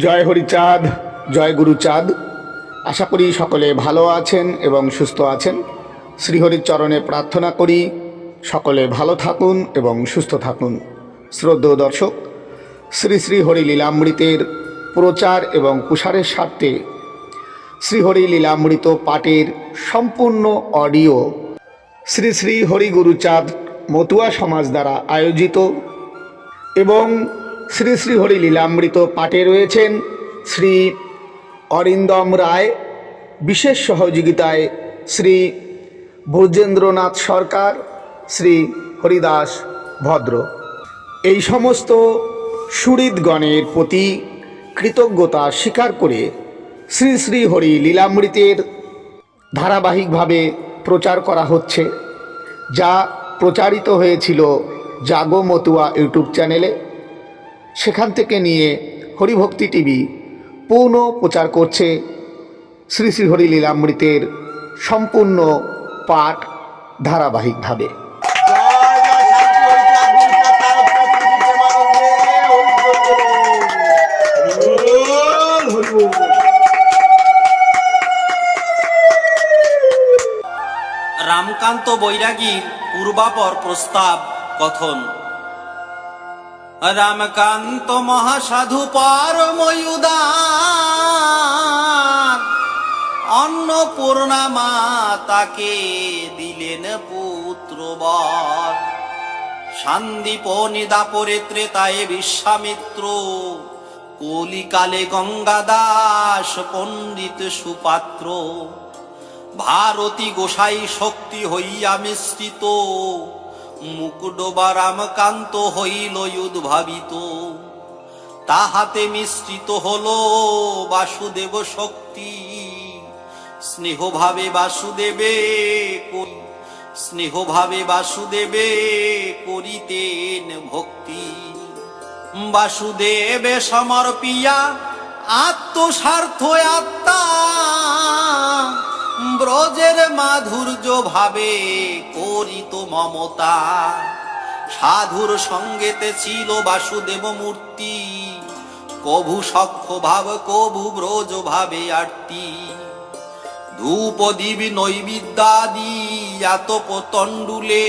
জয় হরিচাঁদ, জয় গুরুচাঁদ। আশা করি সকলে ভালো আছেন এবং সুস্থ আছেন। শ্রীহরির চরণে প্রার্থনা করি সকলে ভালো থাকুন এবং সুস্থ থাকুন। শ্রদ্ধেয় দর্শক, শ্রী শ্রী হরি লীলামৃতের প্রচার এবং প্রসারের স্বার্থে শ্রীহরি লীলামৃত পাঠের সম্পূর্ণ অডিও শ্রী শ্রী হরি গুরুচাঁদ মতুয়া সমাজ দ্বারা আয়োজিত এবং শ্রী শ্রী হরি লীলামৃত পাঠে রয়েছেন শ্রী অরিন্দম রায়, বিশেষ সহযোগিতায় শ্রী ভোজেন্দ্রনাথ সরকার, শ্রী হরিদাস ভদ্র। এই সমস্ত সুহৃদগণের প্রতি কৃতজ্ঞতা স্বীকার করে শ্রী শ্রী হরি লীলামৃতের ধারাবাহিকভাবে প্রচার করা হচ্ছে, যা প্রচারিত হয়েছিল জাগো মতুয়া ইউটিউব চ্যানেলে। সেখান থেকে নিয়ে হরিভক্তি টিভি পুনঃ প্রচার করছে শ্রী শ্রী হরি লীলামৃতের সম্পূর্ণ পাঠ ধারাবাহিকভাবে। রামকান্ত বৈরাগীর পূর্বাপর প্রস্তাব কথন। রামকান্ত মহাসাধু পরময়ুদান, অন্নপূর্ণা মা তাকে দিলেন পুত্রবর। সান্দীপ নিদাপরে ত্রেতায় বিশ্বামিত্র, কলিকালে গঙ্গাদাস পণ্ডিত সুপাত্র। ভারতী গোসাই শক্তি হইয়া মিশ্রিত, মুকুডোবা রামকান্ত হইল উদ্ভাবিত। তাহাতে মিশ্রিত হলো বাসুদেব শক্তি, স্নেহভাবে বাসুদেবে বাসুদেবে করিতেন ভক্তি। বাসুদেবে সমর্পিয়া আত্মস্বার্থ আত্মা, ব্রজের মাধুর্য ভাবে করিত মমতা। সাধুর সঙ্গেতে ছিল বাসুদেব মূর্তি, কভু সখ্য ভাব কভু ব্রজ ভাবে আরতি। ধূপ দিবি নৈবিদ্যাদি আতপ তণ্ডুলে,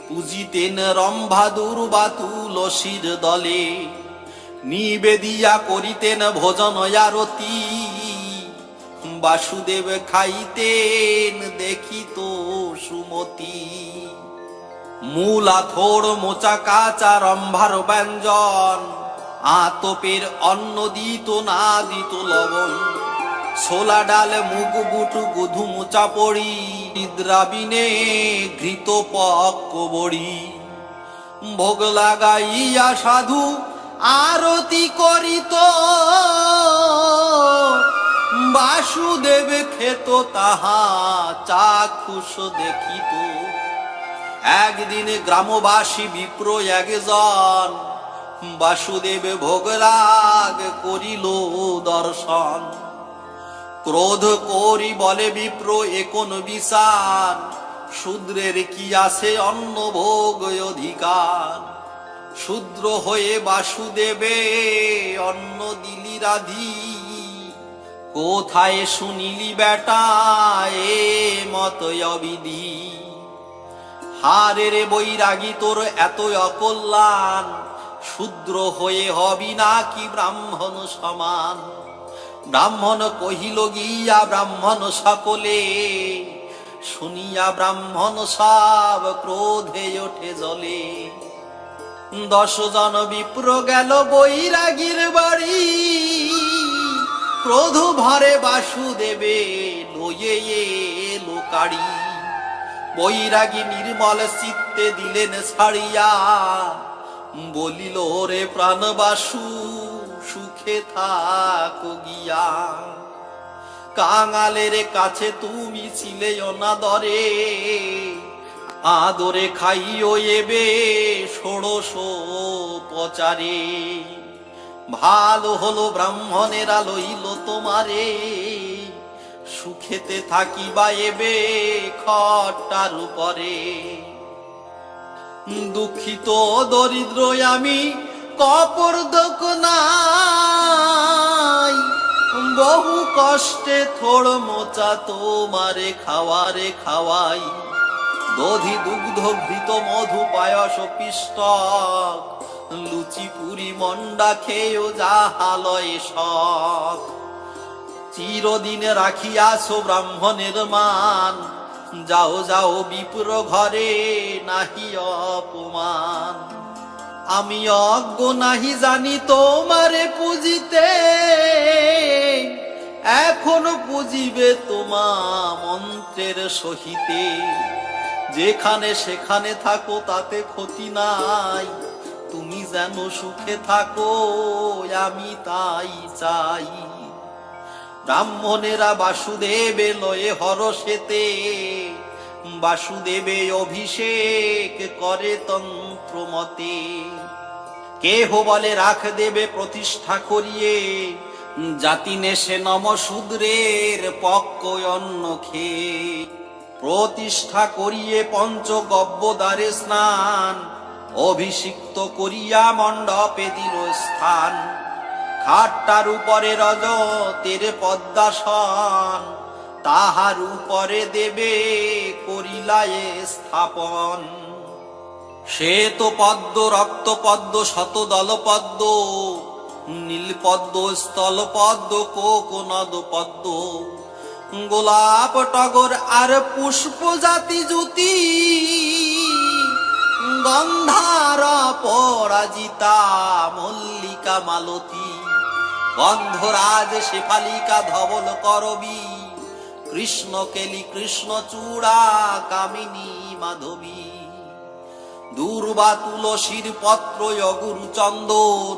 পূজিতেন রম্ভা দুর্বা তুলসীর দলে। নিবেদিয়া করিতেন ভোজন আরতি, বাসুদেব খাইতেন দেখিত সুমতি। মূলাথোর মোচা কাচা রম্ভার ব্যঞ্জন, আতপের অন্ন দিত না দিত লবণ। ছোলা ডাল মুগ বুট গধু মোচা পড়ি, দ্রাবিনে ঘৃত পক্ক বড়ি। ভোগ লাগাইয়া সাধু আরতি করিত, বাসুদেব খেত তাহা চাক্ষুষ দেখিত। একদিন গ্রামবাসী বিপ্র একজন, বাসুদেব ভোগরাগ করিল দর্শন। ক্রোধ করি বলে বিপ্র একন বিষান, শূদ্রের কি আছে অন্ন ভোগ অধিকার। শূদ্র হয়ে বাসুদেবে অন্ন দিলি রাধি, কোথায় শুনিলি বেটা এ মত অবিধি। হারে রে বৈরাগী তোর এত অকল্যাণ, শূদ্র হয়ে হবি নাকি ব্রাহ্মণ সমান। ব্রাহ্মণ কহিল গিয়া ব্রাহ্মণ সকলে, শুনিয়া ব্রাহ্মণ সব ক্রোধে ওঠে জলে। 10 জন বিপ্র গেল বৈরাগীর বাড়ি, ক্রোধ ভরে বাসুদেবে লয়ে এলো কাড়ি। বৈরাগী নির্মল চিত্তে দিলেন ছাড়িয়া, বলিল রে প্রাণ বাসু সুখে থাক গিয়া। কাঙালের কাছে তুমি ছিলে অনাদরে, আদরে খাইও এবে ষোড়শ পচারে। ভালো হলো ব্রাহ্মণেরা লইল তোমারে, সুখেতে থাকিবা এবে খটার উপরে। দুঃখিত দরিদ্র আমি কপর্দক না, কষ্টে থোড় মোচা তোমারে খাওয়ারে খাওয়াই, দধি দুগ্ধ ঘৃত মধু পায়স পিষ্টক, লুচি পুরি মন্ডা খেয়েও যাহালয় শখ। চিরদিনে রাখিয়াছো ব্রাহ্মণের মান, যাও যাও বিপ্র ঘরে নাহি অপমান। আমি অজ্ঞ নাহি জানি তোমারে পুজিতে, এখনো পুজিবে তোমা মন্ত্রের সহিতে। যেখানে সেখানে থাকো তাতে ক্ষতি নাই, তুমি যেন সুখে থাকো আমি তাই চাই। ব্রাহ্মণেরা বাসুদেবে লয়ে হরষেতে, বাসুদেবে অভিষেক করে তন্ত্র মতে। কেহ বলে রাখ দেবে প্রতিষ্ঠা করিয়ে, জাতি নেশে নম শূদ্রের পক্ষ অন্ন খেয়ে। প্রতিষ্ঠা করিয়ে পঞ্চগব্যদ্বারে স্নান, অভিষিক্ত করিয়া মণ্ডপে দিল স্থান। খাটটার উপরে রজতের পদ্মাসন, তাহার উপরে দেবে করিলায়ে স্থাপন। শ্বেত পদ্ম রক্ত পদ্ম শতদল পদ্ম, নীলপদ্ম স্থল পদ্ম কোকনদ পদ্ম। গোলাপ টগর আর পুষ্প জাতি জ্যোতি, গন্ধার পরাজিতা মল্লিকা মালতী। গন্ধরাজ শেফালিকা ধবল করবী, কৃষ্ণ কেলি কৃষ্ণ চূড়া কামিনী মাধবী। দুর্বা তুলসীর পত্র অগুরু চন্দন,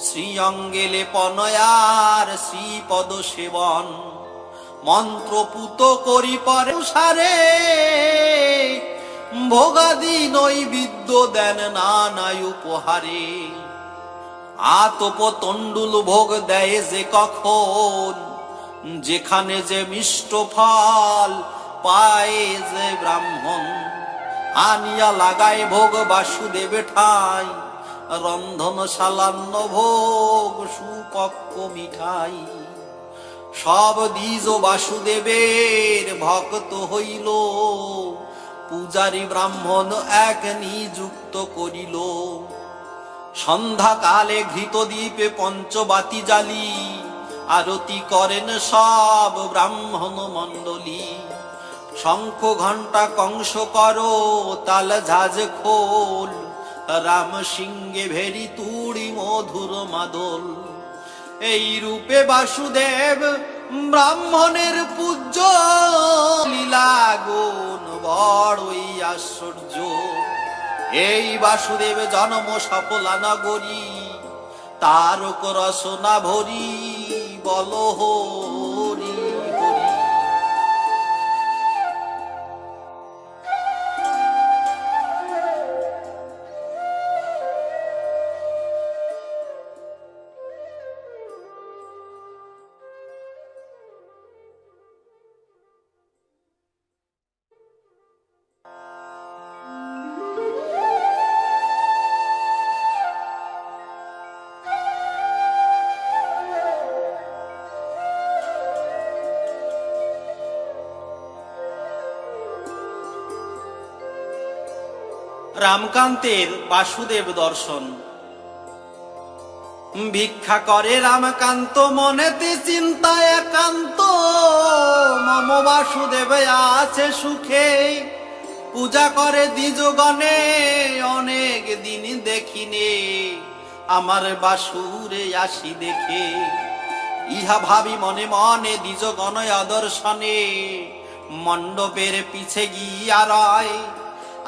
শ্রীঅঙ্গে লেপনয়ার শ্রীপদ সেবন। মন্ত্রপুত করি পরে সারে, ভোগাদি নৈবেদ্য দেন নানায় উপহারে। আতপ তণ্ডুল ভোগ দেয় যে কখন, যেখানে যে মিষ্ট ফল পায় যে ব্রাহ্মণ। আনিয়া লাগায় ভোগ বাসুদেবে ঠাই, রন্ধন শালান্ন ভোগ সুপক্ক মিঠাই। সব দ্বিজ বাসুদেবের ভক্ত হইল, পূজারী ব্রাহ্মণ এক নিযুক্ত করিল। সন্ধ্যাকালে ঘৃত দ্বীপে পঞ্চবাতি জালি, আরতি করেন সব ব্রাহ্মণ মণ্ডলী। শঙ্খ ঘণ্টা কংস করো তাল ঝাঁঝ খোল, রাম সিংহে ভেরি তুড়ি মধুর মাদল। এই রূপে বাসুদেব ব্রাহ্মণের পূজ্য, লীলা গুণ বড়ই আশ্চর্য। এই বাসুদেব জন্ম সফলা নগরী, তারক রসনা ভরি বল হরি হরি। রামকান্তের বাসুদেব দর্শন। ভিক্ষা করে রামকান্ত মনেতে চিন্তা একান্ত, মম বাসুদেব আছে সুখে। পূজা করে দ্বিজগণে অনেক দিন দেখিনে, আমার বাসুরে আসি দেখে। ইহা ভাবি মনে মনে দ্বিজগণ আদর্শনে, মণ্ডপের পিছে গিয়া রয়।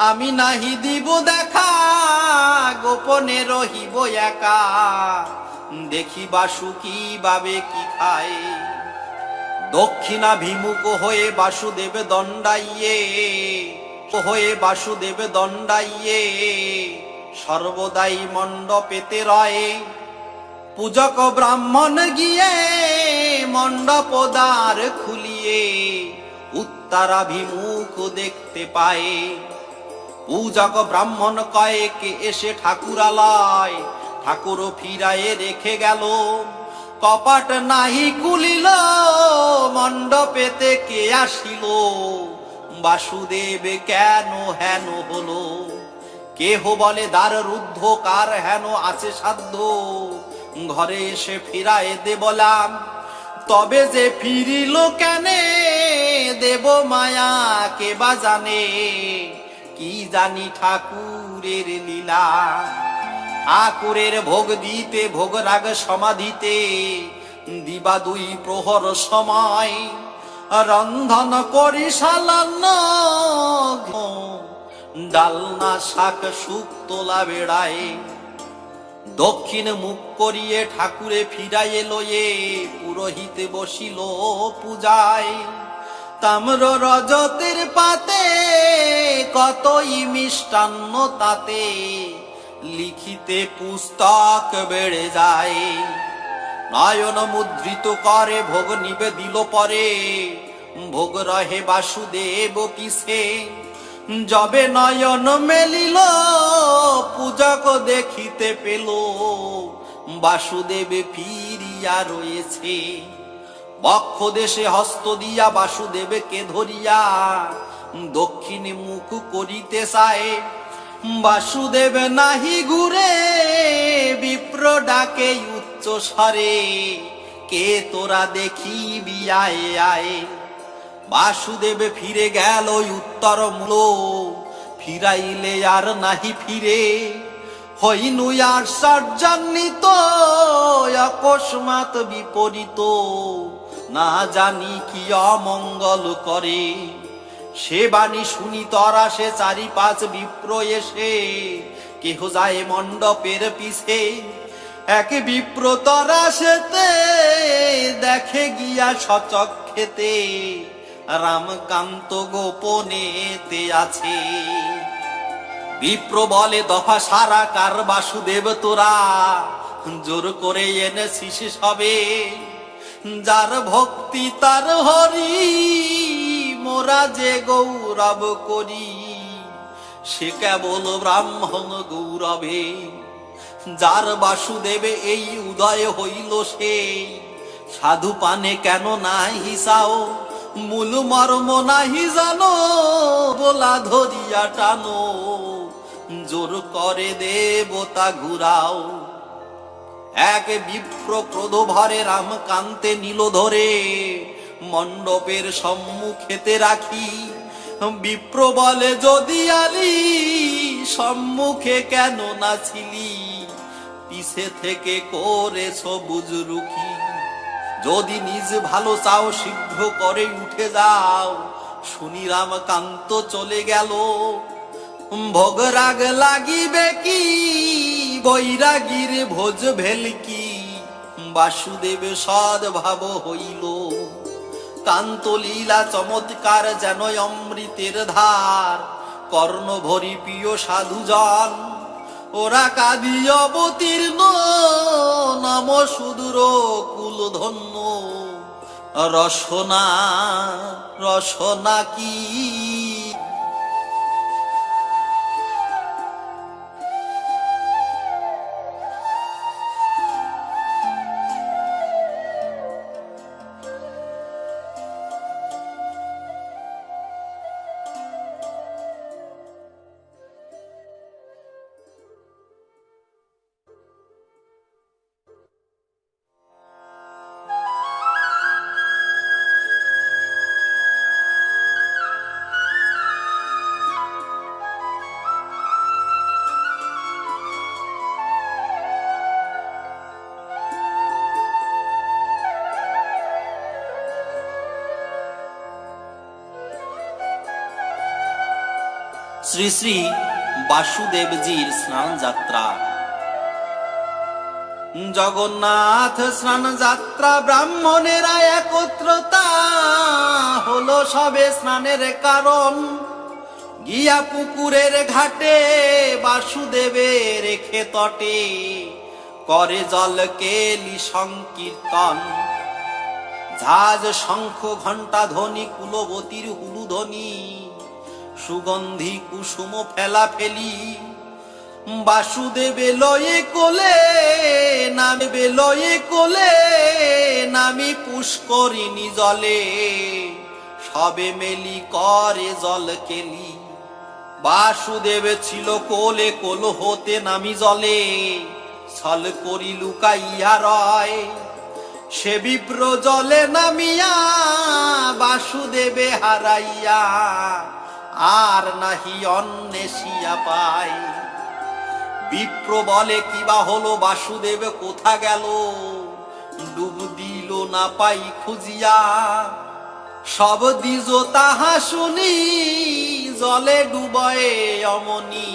আমি নাহি দিব দেখা, গোপনে রহিব একা। দেখি বাসু কি বাবে কি খায়। দক্ষিণাভিমুখ হয়ে বাসুদেব দণ্ডাইয়ে, হয়ে বাসুদেব দণ্ডাইয়ে সর্বদাই মণ্ডপেতে রয়ে। পূজক ব্রাহ্মণ গিয়ে মণ্ডপ দ্বার খুলিয়ে, উত্তরাভিমুখ দেখতে পায়। পূজক ব্রাহ্মণ কয়েক এসে ঠাকুরালয়, ঠাকুর ফিরায়ে রেখে গেল। কপাট নাহি খুলিল, মণ্ডপেতে কে আসিল, বাসুদেব কেন হেন হলো। কেহ বলে দ্বার রুদ্ধ, কার হেন আছে সাধ্য, ঘরে এসে ফিরায় দে বলাম, তবে যে ফিরিল কেনে, দেব মায়া কে বা জানে, কি জানি ঠাকুরের লীলা। ঠাকুরের ভোগ দিতে ভোগ রাগ সমাধিতে, দিবা দুই প্রহর সময়, রন্ধন করি সালান্ন, ডালনা শাক শুক্তোলা বেড়ায়। দক্ষিণ মুখ করিয়ে ঠাকুরে ফিরাইয়ে লয়ে, পুরোহিতে বসিল পূজায়। তাম্র রজতের পাতে কতই মিষ্টান্ন তাতে, লিখিতে পুস্তক বেড়ে যায়। নয়ন মুদ্রিত করে ভোগ নিবেদিল পরে, ভোগ রহে বাসুদেব পিছে। যবে নয়ন মেলিল, পূজক দেখিতে পেল, বাসুদেব ফিরিয়া রয়েছে। বক্ষ দেশে হস্ত দিয়া বাসুদেবকে ধরিয়া, দক্ষিণে মুখ করিতে চায়। বাসুদেব নাহি ঘুরে, বিপ্র ডাকে উচ্চ স্বরে, কে তোরা দেখিবি আয় আয়। বাসুদেব ফিরে গেল উত্তর মূল, ফিরাইলে আর নাহি ফিরে। হইনু আর সজ্জান্বিত, অকস্মাৎ বিপরীত, না জানি কি অমঙ্গল করে। সে বাণী শুনি তরা সে চারি পাঁচ বিপ্র এসে, কেহ যায় মণ্ডপের পিছে। এক বিপ্র তরা সেতে, দেখে গিয়া সচক্ষেতে, রামকান্ত গোপনেতে আছে। বিপ্র বলে দফা সারা, কার বাসুদেব তোরা, জোর করে এনেছিস সবে। যার ভক্তি তার হরি, মোরা যে গৌরব করি, সে কেবল ব্রাহ্মণ গৌরবে। যার বাসুদেবে এই উদয় হইল সেই, সাধু পানে কেন নাহি চাও, মূল মর্ম নাহি জানো, বলা ধরিয়া টানো, জোর করে দেবতা ঘুরাও। এক বিপ্র ক্রোধ ভরে রামকান্তে নিল ধরে, মণ্ডপের সম্মুখেতে রাখি। বিপ্র বলে যদি আলি, সম্মুখে কেন না ছিলি, পিছে থেকে করেছ বুজরুকি। যদি নিজ ভালো চাও শীঘ্র করে উঠে যাও, শুনি রামকান্ত চলে গেল। ভোগ রাগ লাগিবে কি, বৈরাগীর ভোজ ভেলকি, বাসুদেব সদ্ভাব হইল। কান্ত লীলা চমৎকার যেন অমৃতের ধার, কর্ণ ভরি প্রিয় সাধুজন, ওরা কাঁদি অবতীর্ণ, নম সুদূর কুল ধন্য। রসনা রসনা কি শ্রী শ্রী বাসুদেবজির স্নান যাত্রা। জগন্নাথ স্নান যাত্রা, ব্রাহ্মণেরা একত্রতা হলো সবে স্নানের কারণ। গিয়া পুকুরের ঘাটে বাসুদেবের রেখে তটে, করে জল কেলি সংকীর্তন। ঝাঁজ শঙ্খ ঘণ্টা ধ্বনি, কুলবতীর হুলু ধ্বনি, সুগন্ধি কুসুম ফেলা ফেলি। বাসুদেব লয়ে কোলে, নামবে লয়ে কোলে, পুষ্করিণী জলে, সবে মেলি করে জল কেলি। বাসুদেব ছিল কোলে, কোল হতে নামি জলে, ছল করি লুকাইয়া রয়। সে বিপ্র জলে নামিয়া বাসুদেবে হারাইয়া, আর নাহি অন্বেষিয়া পায়। বিপ্র বলে কিবা হলো, বাসুদেব কোথা গেল, ডুব দিল না পাই খুঁজিয়া। সব দ্বিজ তাহা শুনি, জলে ডুবয়ে অমনি,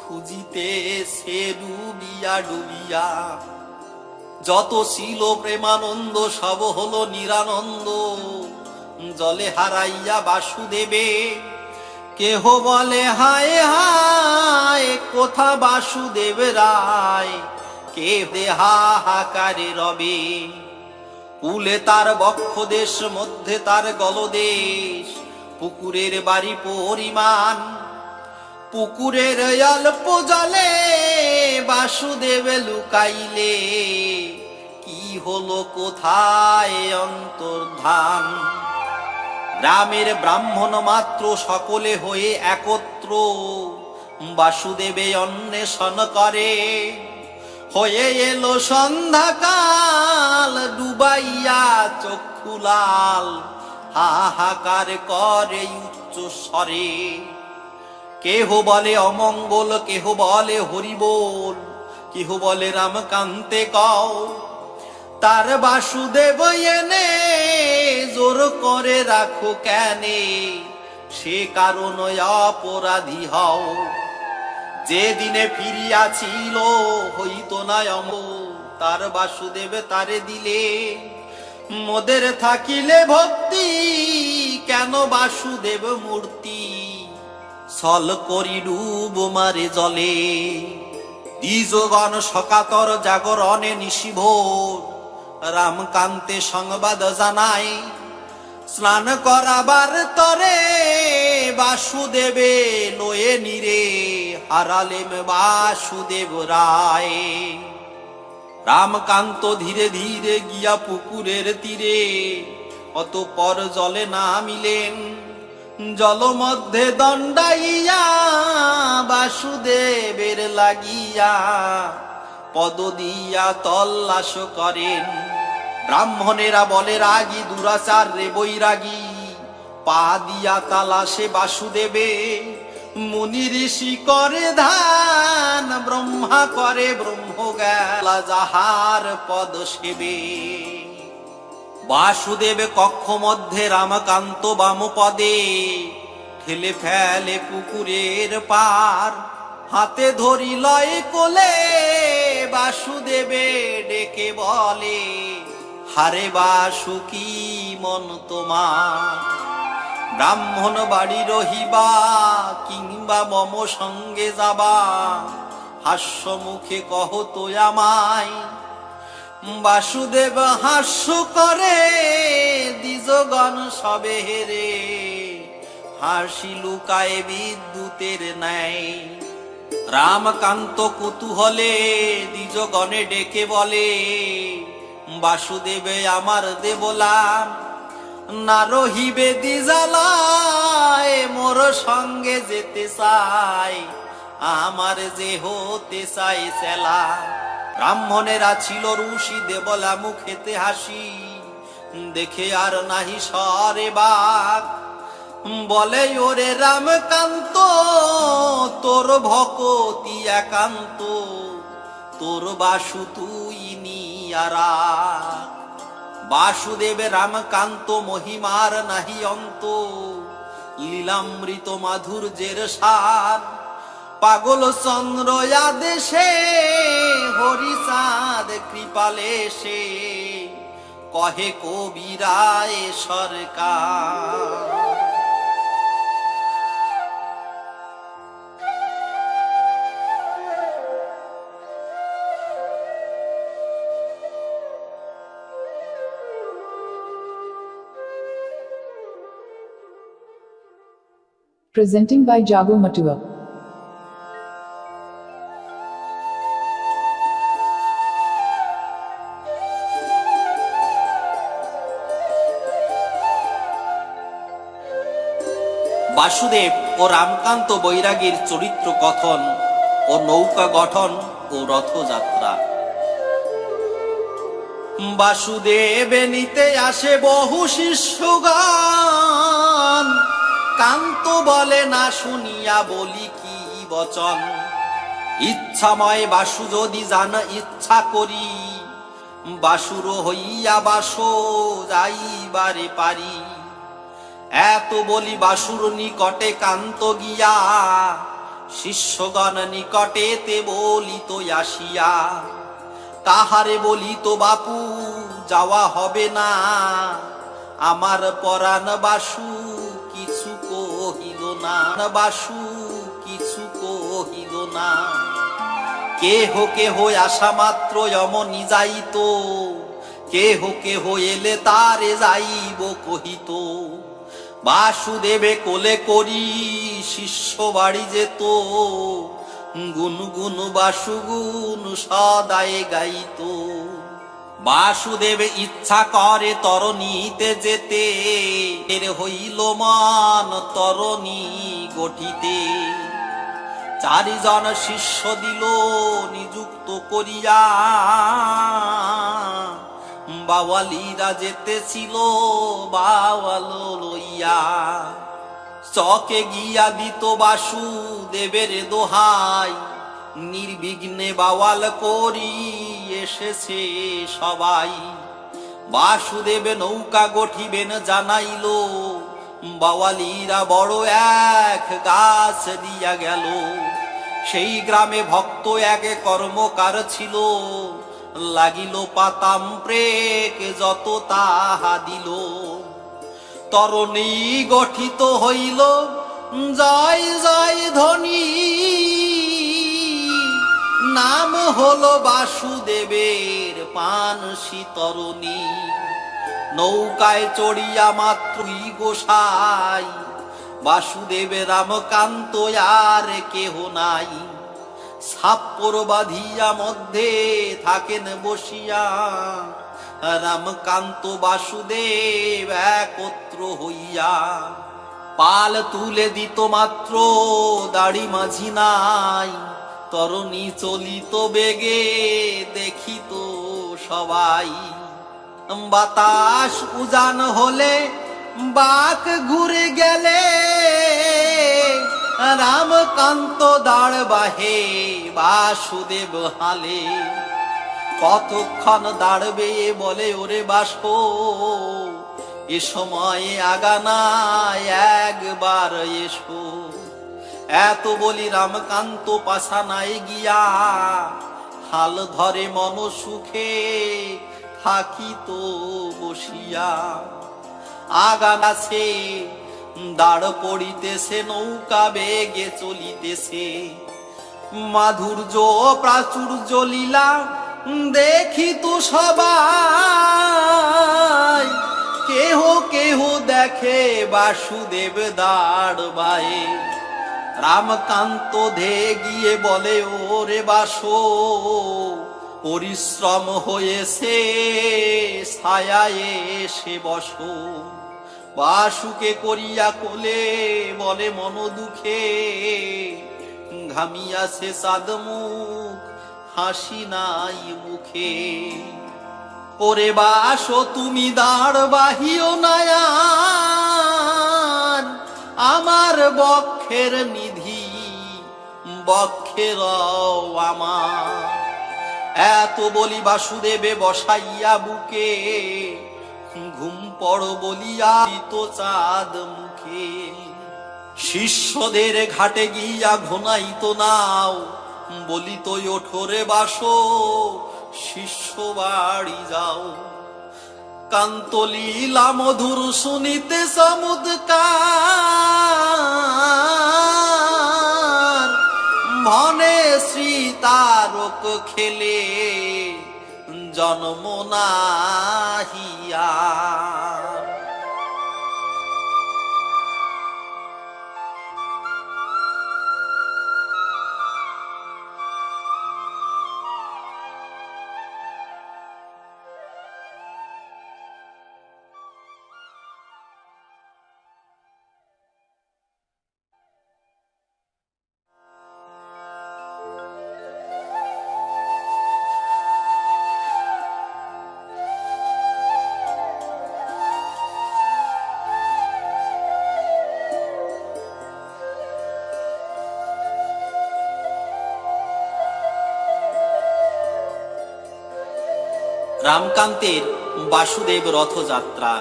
খুঁজিতে সে ডুবিয়া ডুবিয়া। যত ছিল প্রেমানন্দ, সব হলো নিরানন্দ, জলে হারাইয়া বাসুদেবে। কেহ বলে হায় হায়, কোথা বাসুদেব রায়, কে হাহাকারে রবে। কুলে তার বক্ষদেশ, মধ্যে তার গলদেশ, পুকুরের বাড়ি পরিমাণ। পুকুরের অল্প জলে বাসুদেব লুকাইলে, কি হলো কোথায় অন্তর্ধান। গ্রামের ব্রাহ্মণ মাত্র সকলে হয়ে একত্র, বাসুদেবে অন্বেষণ করে। হয়ে এলো সন্ধ্যাকাল, ডুবাইয়া চক্ষু লাল, হাহাকার করে উচ্চ স্বরে। কেহ বলে অমঙ্গল, কেহ বলে হরিবোল, কেহ বলে রামকান্তে কও। তার বাসুদেব এনে জোর করে রাখো কেনে, সে কারণ অপরাধী হও। যে দিনে ফিরিয়াছিল হইত না অমর, তার বাসুদেব তারে দিলে। মোদের থাকিলে ভক্তি, কেন বাসুদেব মূর্তি, ছল করি ডুব মারে জলে। দ্বিজগণ সকাতর জাগরণে নিশিভোর, রামকান্তে সংবাদ জানায়। স্নান করাবার তরে বাসুদেবে লয়ে নিরে, হারালেম বাসুদেব রায়। রামকান্ত ধীরে ধীরে গিয়া পুকুরের তীরে, অতঃপর জলে নামিলেন। জল মধ্যে দণ্ডাইয়া বাসুদেবের লাগিয়া, পদ দিয়া তল্লাশ করেন। ব্রাহ্মণেরা বলে রাগী, দুরাচার রে বৈরাগী, পা দিয়া তালাশে বাসুদেবে। মুনি ঋষি করে ধ্যান, ব্রহ্মা করে ব্রহ্মজ্ঞান, যাহার পদ সেবে। বাসুদেব কক্ষ মধ্যে, রামকান্ত বাম পদে, ঠেলে ফেলে পুকুরের পার। হাতে ধরি লয় কোলে, বাসুদেবে ডেকে বলে, হারে বাসু কি মন তোমার। ব্রাহ্মণ বাড়ি রহিবা, কিংবা মম সঙ্গে যাবা, হাস্য মুখে কহ তো আমায়। বাসুদেব হাস্য করে, দ্বিজগণ সবে হেরে, হাসি লুকায় বিদ্যুতের ন্যায়। রামকান্ত কুতূহলে দ্বিজগণে ডেকে বলে, বাসুদেবে আমার দেবলাম, না রহিবে দ্বিজালায়, মোর সঙ্গে যেতে চাই, আমার যে হতে চাই চেলা। ব্রাহ্মণেরা ছিল ঋষি, দেবলা মুখেতে হাসি, দেখে আর নাহি সরে বাক। বলে ওরে রামকান্ত, তোর ভকতি একান্ত, তোর বাসু তুই নিয়ারা। বাসুদেব রামকান্ত মহিমার নাহি অন্ত, লীলামৃত মাধুর্যের সার। পাগল চন্দ্র আদেশে, হরিচাঁদ কৃপালে সে, কহে কবিরায় সরকার। Presenting by Jago Matua. Basudeb ও রামকান্ত বৈরাগীর চরিত্র কথন ও নৌকা গঠন ও রথযাত্রা। বাসুদেব নিতে আসে বহু শিষ্যগণ, কান্ত বলে না শুনিয়া বলি কি বচন। ইচ্ছাময় বাসু যদি জান ইচ্ছা করি, বাসুর হইয়া বাসো যাইবারে পারি। এত বলি বাসুর নিকটে কান্ত গিয়া, শিষ্যগণ নিকটে তে বলিত আসিয়া। তাহারে বলিত বাপু যাওয়া হবে না, আমার পরাণ বাসু কিছু কহিল না। বাসু কিছু কহিল না। কেহ কেহ আসা মাত্র অমনি যাইত, কেহ কেহ এলে তারে যাইব কহিত। বাসুদেবে কোলে করি শিষ্য বাড়ি যেত, গুনগুন বাসুগুন সদায় গাইত। বাসুদেব ইচ্ছা করে তরণীতে যেতে, এর হইল মান তরণী গঠিতে। চারিজন শিষ্য দিল নিযুক্ত করিয়া, বাওয়ালিরা যেতেছিল বাওয়াল লইয়া। চকে গিয়া দিত বাসুদেবের দোহাই, নির্বিঘ্নে বাওয়াল করি এসেছে সবাই। বাসুদেব নৌকা গঠিবেন জানাইল, বাওয়ালিরা বড় এক গাছ দিয়া গেল। সেই গ্রামে ভক্ত এক কর্মকার ছিল, লাগিল পাতাম প্রেক যত তাহা দিল। তরণী গঠিত হইল জয় জয় ধ্বনি, নাম হলো বাসুদেবের পানসি তরণী। নৌকায় চড়িয়া মাত্রই গোসাই, বাসুদেব রামকান্ত আর কেহ নাই। সাপ্পর বাঁধিয়া মধ্যে থাকেন বসিয়া, রামকান্ত বাসুদেব একত্র হইয়া। পাল তুলে দিত মাত্র দাড়ি মাঝি নাই, তরণী চলিত বেগে দেখিত সবাই। বাতাস উজান হলে বাক ঘুরে গেলে, রামকান্ত দাঁড় বাহে বাসুদেব হালে। কতক্ষণ দাঁড়বে বলে ওরে বাসো, এ সময়ে আগানায় একবার এসো। এত বলি রামকান্ত পাছানায় গিয়া, হাল ধরে মন সুখে থাকিত বসিয়া। আগানাছে দাঁড় পড়িতেছে, নৌকা বেগে চলিতেছে। মাধুর্য প্রাচুর্য লীলা দেখিত সবাই, কেহ কেহ দেখে বাসুদেব দাঁড় বায়ে। রামকান্ত ধে গিয়ে বলে ওরে বাসো, পরিশ্রম হয়েছে ছায়ায় এসে বসো। বাসুকে করিয়া কোলে বলে মন দুঃখে, ঘামিয়াছে চাঁদ মুখ হাসি নাই মুখে। ওরে বাসো তুমি দাঁড় বাহিও নায়ান, আমার বক্ষের নিধি বক্ষের আমার। এত বলি বাসুদেবে বসাইয়া বুকে, ঘুম পড় বলিয়া তো চাঁদ মুখে। শিষ্যদের ঘাটে গিয়া ঘনাইত নাও, বলিত ওঠোরে বাসো শিষ্য বাড়ি যাও। কান্তলীলা মধুর শুনিতে চমৎকার, মনে শ্রী তারক খেলে জন্ম নাহিয়া। রামকান্তের বাসুদেব রথযাত্রা।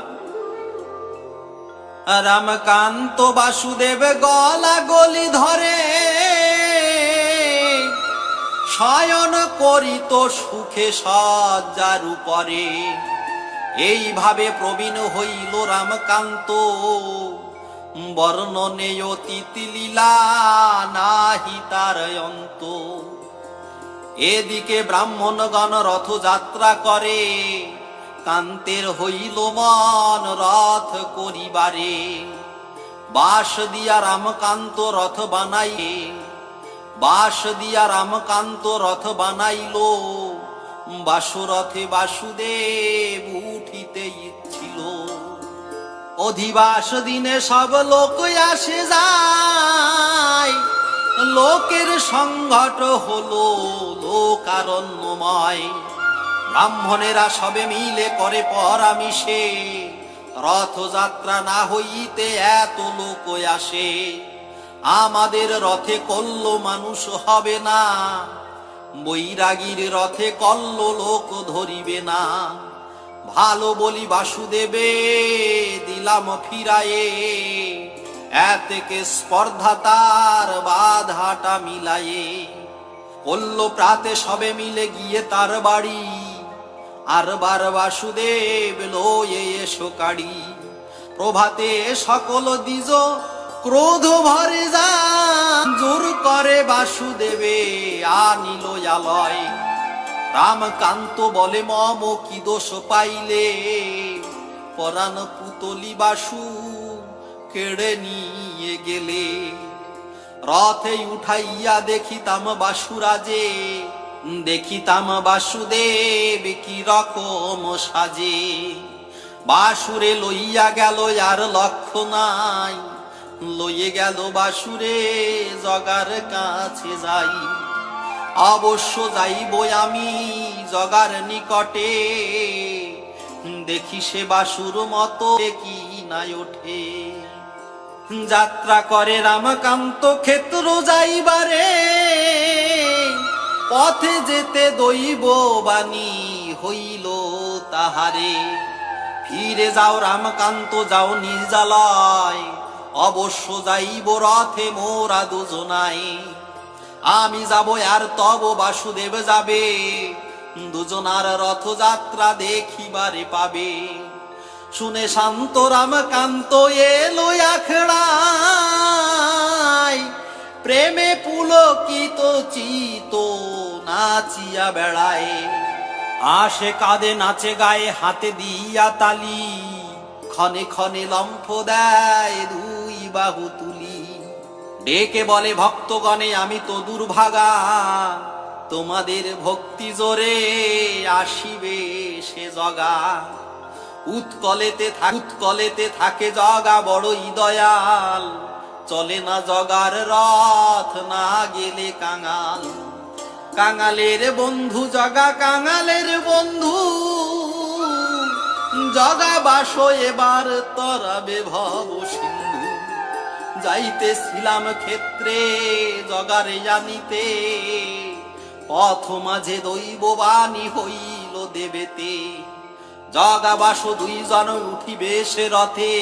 রামকান্ত বাসুদেব গলা গলি ধরে শয়ন করিত সুখে সজ্জার উপরে। এইভাবে প্রবীণ হইল রামকান্ত, বর্ণনে অতীতি লীলা নাহি তার অন্ত। এদিকে ব্রাহ্মণগণ রথযাত্রা করে, কান্তের হইল মন রথ করিবারে। বাঁশ দিয়া রামকান্ত রথ বানাইয়ে, বাঁশ দিয়া রামকান্ত রথ বানাইল। বাসুরথে বাসুদেব উঠিতে ইচ্ছিল। অধিবাস দিনে সব লোক আসে যায়, লোকের সংঘট হলো লোকারণ্যময়। ব্রাহ্মণেরা সবে মিলে করে পরামিশে, রথযাত্রা না হইতে এত লোক আসে। আমাদের রথে কল্ল মানুষ হবে না, বৈরাগীর রথে কল্ল লোক ধরিবে না। ভালো বলি বাসুদেবে দিলাম ফিরায়ে, এতেকে স্পর্ধা তার বাধাটা মিলায়ে। কল্ল প্রাতে সবে মিলে গিয়ে তার বাড়ি, আর বার বাসুদেব লয়ে এসো কাড়ি। প্রভাতে সকল দ্বিজ ক্রোধ ভরে যান, জোর করে বাসুদেবে আনিল আলয়। রামকান্ত বলে মম কি দোষ পাইলে, পরাণ পুতলি বাসু কেড়ে নিয়ে গেলে। রথে উঠাইয়া দেখিতাম বাসুরাজে, দেখিতাম বাসুদেব কি রকম সাজে। বাসুরে লইয়া গেল আর লক্ষ্য নাই, লইয়ে গেল বাসুরে জগার কাছে যাই। অবশ্য যাইব আমি জগার নিকটে, দেখি সে বাসুর মতো কি নাই ওঠে। যাত্রা করে রামকান্ত ক্ষেত্র যাইবারে, পথে যেতে দৈব বাণী হইল তাহারে। ফিরে যাও রামকান্ত যাও নিজালয়, অবশ্য যাইব রথে মোরা দুজনাই। আমি যাব আর তব বাসুদেব যাবে, দুজনার রথযাত্রা দেখিবারে পাবে। শুনে শান্ত রামকান্ত এলো আখড়ায়, প্রেমে পুলকিত চিত নাচিয়া বেড়ায়। আসে কাঁদে নাচে গায়ে হাতে দিয়া তালি, ক্ষণে ক্ষণে লম্ফ দেয় দুই বাহু তুলি। ডেকে বলে ভক্তগণে আমি তো দুর্ভাগা, তোমাদের ভক্তি জোরে আসিবে সে জগা। উৎকলেতে থাকে জগা বড়ই দয়াল, চলে না জগার রথ না গেলে কাঙাল। কাঙালের বন্ধু জগা কাঙালের বন্ধু, জগা বাসো এবার তরাবে ভব সিন্ধু। যাইতেছিলাম ক্ষেত্রে জগারে জানিতে, পথ মাঝে দৈব বাণী হইল দেবেতে। জগা বাসো দুইজন উঠিবে সে রথে,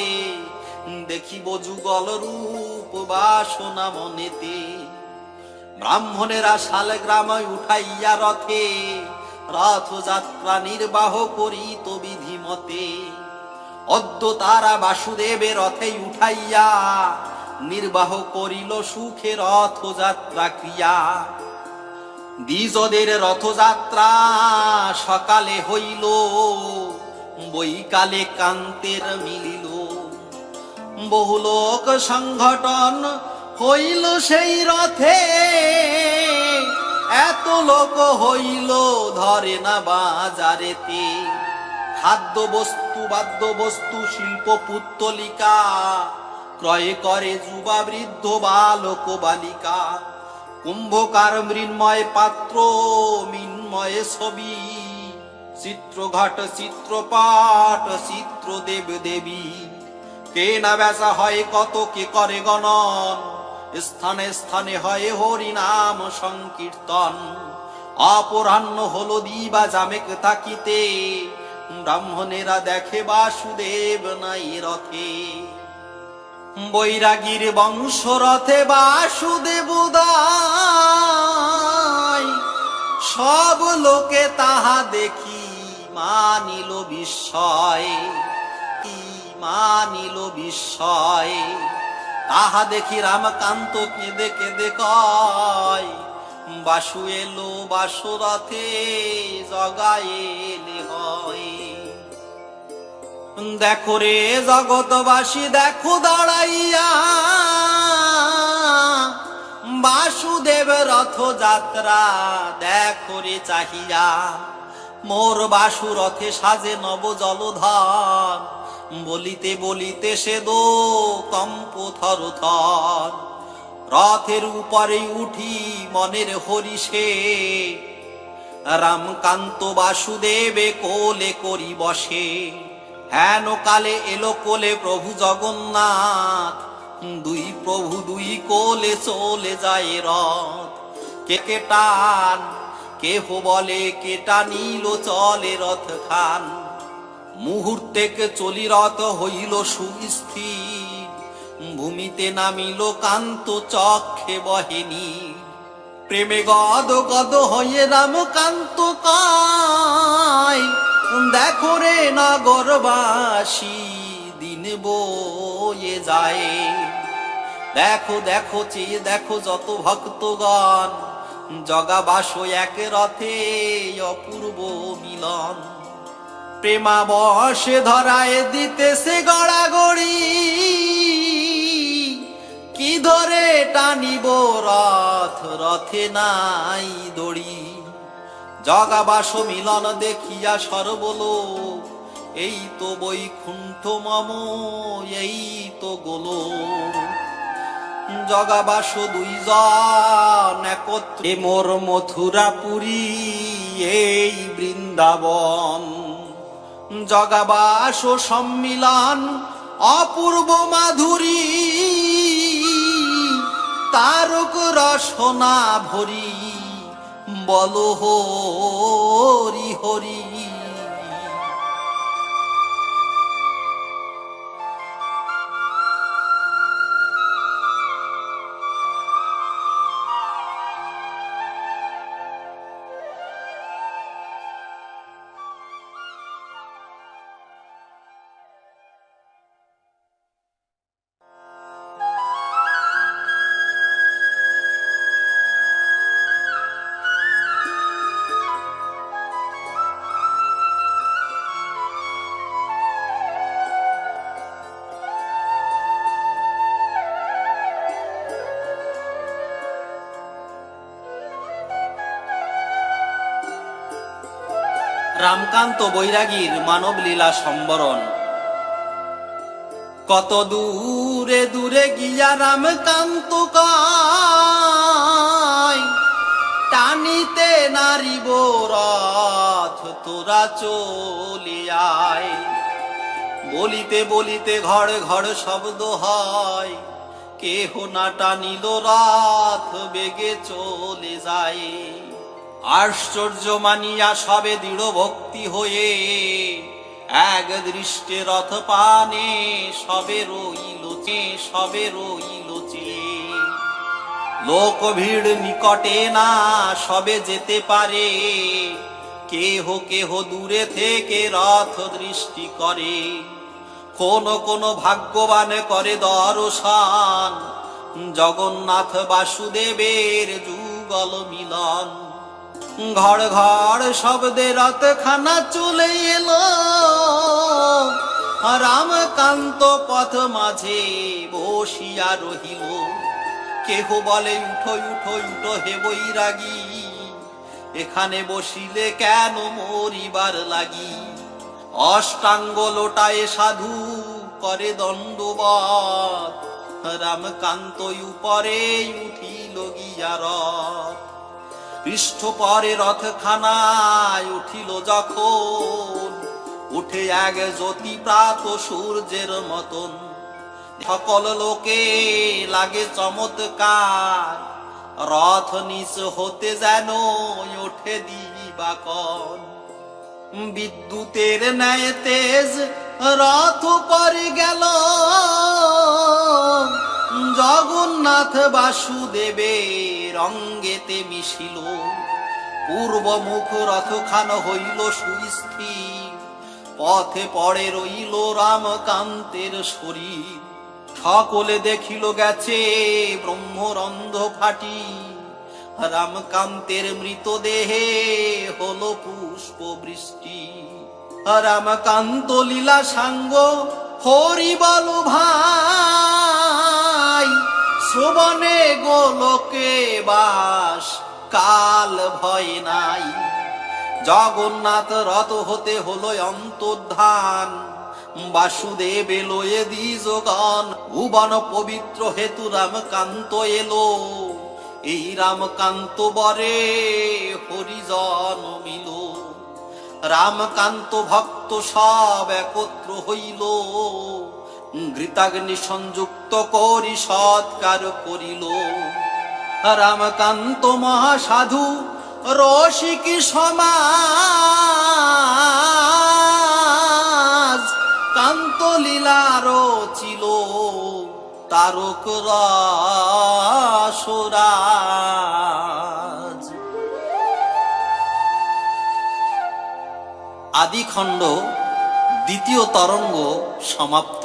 দেখিব যুগল রূপ বাসনা মনেতে। ব্রাহ্মণেরা শালগ্রাম উঠাইয়া রথে, রথযাত্রা নির্বাহ করিত বিধিমতে। অদ্য তারা বাসুদেবের রথে উঠাইয়া, নির্বাহ করিল সুখে রথযাত্রা ক্রিয়া। দ্বিজদের রথযাত্রা সকালে হইল, বৈকালে কান্তের মিলিল। বহু লোক সংগঠন হইল সেই রথে, এত লোক হইল ধরে না বাজারেতে। খাদ্য বস্তু বাদ্য বস্তু শিল্প পুত্তলিকা, ক্রয় করে যুবা বৃদ্ধ বালক বালিকা। কুম্ভকার মৃন্ময় পাত্র মিন্ময় ছবি, চিত্রঘট চিত্রপাট চিত্র দেব দেবী। কেনা বেচা হয় কত কে করে গণন, স্থানে স্থানে হয় হরি নাম সংকীর্তন। অপরাহ্ন হলো দিবা জামেক তাকিতে, ব্রাহ্মণেরা দেখে বাসুদেব নাই রথে। বৈরাগীর বংশ রথে বাসুদেব উদয়, সব লোকে তাহা দেখি মানিল বিস্ময়, মানিল বিস্ময়। তাহা দেখি রামকান্ত কেঁদে কেঁদে কয়, বাসু এলো বাসুরথে জগায়েলে হয়। দেখো রে জগৎবাসী দেখো দাঁড়াইয়া, বাসুদেব রথ যাত্রা দেখো রে চাহিয়া। মোর বাসু রথে সাজে নব জলধর, বলিতে বলিতে সে দো কম্প থর থর। রথের উপরে উঠি মনের হরিষে, রামকান্ত বাসুদেবে কোলে করি বসে। হেন কালে এলো কোলে প্রভু জগন্নাথ, দুই প্রভু দুই কোলে চলে যায় রথ। কে কে টান কেহ বলে কে টানিল চলে রথ খান। মুহূর্তে কে চলি রথ হইল সুস্থির, ভূমিতে নামিল কান্ত চক্ষে বহেনি। প্রেমে গদ গদ হয়ে রামকান্ত কয়, দেখো রে নগরবাসী দিন বয়ে যায়। দেখো দেখো চেয়ে দেখো যত ভক্তগণ, জগা বাসো এক রথে অপূর্ব মিলন। প্রেমাবশে ধরায় দিতেছে গড়াগড়ি, কি ধরে টানিব রথ রথে নাই দড়ি। জগাবাস মিলন দেখিয়া সর্বলোক, এই তো বৈকুণ্ঠ মম এই তো গোলোক। জগাবাস দুইজন একত্রে মোর মথুরাপুরী এই বৃন্দাবন। জগাবাস সম্মিলন অপূর্ব মাধুরী, তারক রসনা ভরি বল হরি হরি। রামকান্ত বৈরাগীর মানব লীলা সম্বরণ। কত দূরে দূরে গিয়া রামকান্ত কয়, টানিতে নারিব রথ তোরা চলে আয়। বলিতে বলিতে ঘর ঘর শব্দ হয়, কেহ না টানিল রথ বেগে চলে যায়। আশ্চর্য মানিয়া সবে দৃঢ় ভক্তি হয়ে, এক দৃষ্টে রথ পানে সবে রইল সবে রইল চেয়ে। লোক ভিড় নিকটে না সবে যেতে পারে, কেহ কেহ দূরে থেকে রথ দৃষ্টি করে। কোন কোন ভাগ্যবান করে দর্শন, জগন্নাথ বাসুদেবের যুগল মিলন। ঘর ঘর শব্দে রথখানা চলে এলো, রামকান্ত পথ মাঝে বসিয়া রহিল। কেহ বলে উঠো উঠো উঠো হে বৈরাগী, এখানে বসিলে কেন মরিবার লাগি। অষ্টাঙ্গ লোটায় সাধু করে দণ্ডবত, রামকান্ত উপরে উঠিল গিয়া রথ। পৃষ্ঠ পরে রথখানায় উঠিল যখন, উঠে এক জ্যোতি প্রাত সূর্যের মতন। সকল লোকে লাগে চমৎকার, রথ নিচ হতে যেন ওঠে দিবাকর। বিদ্যুতের ন্যায় তেজ রথ পরে গেল, জগন্নাথ বাসুদেবের অঙ্গেতে মিশিল। পূর্বমুখ রথখান হইল সুস্থির, পথে পড়ে রইল রামকান্তের শরীর। সকলে দেখিল গেছে ব্রহ্মরন্ধ্র ফাটি, রামকান্তের মৃতদেহে হলো পুষ্প বৃষ্টি। রামকান্ত লীলা সাঙ্গ হরি বল ভাই, শ্রবণে গোলকে বাস কাল ভয় নাই। জগন্নাথ রথ হতে হলো অন্তর্ধান, বাসুদেব এলো এ দ্বিজগণ। ভুবন পবিত্র হেতু রামকান্ত এলো, এই রামকান্ত বরে হরিজন মিল। রামকান্ত ভক্ত সব একত্র হইল, ঘৃতাগ্নি সংযুক্ত করি সৎকার করিল। রামকান্ত মহাসাধু রসিক সমাজ, কান্ত লীলার ছিল তারক রসরাজ। আদিখণ্ড দ্বিতীয় তরঙ্গ সমাপ্ত।